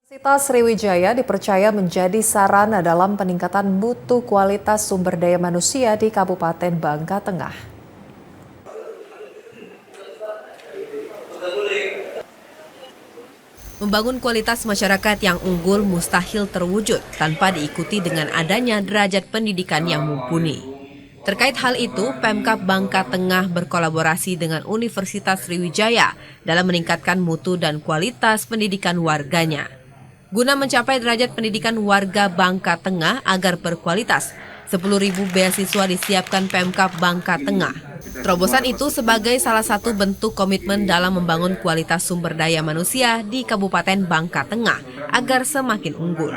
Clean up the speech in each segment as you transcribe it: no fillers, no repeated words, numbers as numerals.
Universitas Sriwijaya dipercaya menjadi sarana dalam peningkatan mutu kualitas sumber daya manusia di Kabupaten Bangka Tengah. Membangun kualitas masyarakat yang unggul mustahil terwujud tanpa diikuti dengan adanya derajat pendidikan yang mumpuni. Terkait hal itu, Pemkab Bangka Tengah berkolaborasi dengan Universitas Sriwijaya dalam meningkatkan mutu dan kualitas pendidikan warganya. Guna mencapai derajat pendidikan warga Bangka Tengah agar berkualitas, 10.000 beasiswa disiapkan Pemkab Bangka Tengah. Terobosan itu sebagai salah satu bentuk komitmen dalam membangun kualitas sumber daya manusia di Kabupaten Bangka Tengah agar semakin unggul.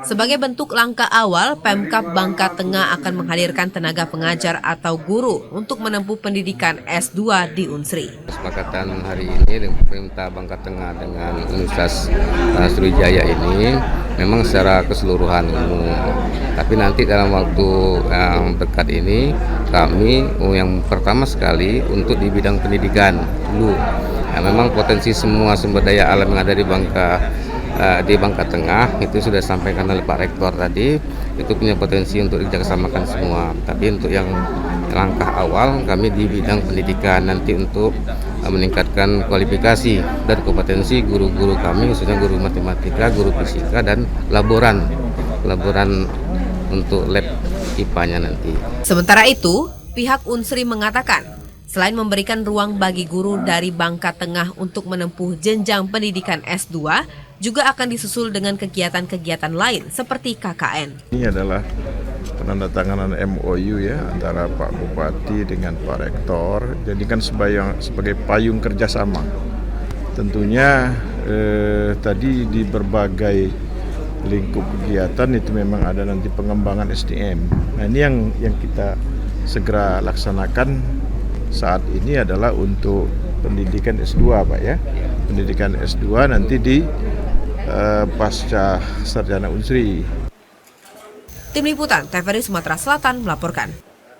Sebagai bentuk langkah awal, Pemkab Bangka Tengah akan menghadirkan tenaga pengajar atau guru untuk menempuh pendidikan S2 di Unsri. Kesepakatan hari ini dengan pemerintah Bangka Tengah dengan Universitas Sriwijaya ini memang secara keseluruhan umum. Tapi nanti dalam waktu yang dekat ini kami yang pertama sekali untuk di bidang pendidikan dulu. Memang potensi semua sumber daya alam yang ada di Bangka Tengah itu sudah disampaikan oleh Pak Rektor tadi, itu punya potensi untuk dikerjasamakan semua. Tapi untuk yang langkah awal kami di bidang pendidikan nanti untuk meningkatkan kualifikasi dan kompetensi guru-guru kami, khususnya guru matematika, guru fisika, dan laboran untuk lab IPA-nya nanti. Sementara itu, pihak Unsri mengatakan, selain memberikan ruang bagi guru dari Bangka Tengah untuk menempuh jenjang pendidikan S2, juga akan disusul dengan kegiatan-kegiatan lain seperti KKN. Ini adalah penandatanganan MOU ya antara Pak Bupati dengan Pak Rektor, jadikan sebagai payung kerjasama. Tentunya tadi di berbagai lingkup kegiatan itu memang ada nanti pengembangan SDM. Nah ini yang kita segera laksanakan saat ini adalah untuk pendidikan S2 Pak ya. Pendidikan S2 nanti di pasca sarjana Unsri. Tim Liputan TVRI Sumatera Selatan melaporkan.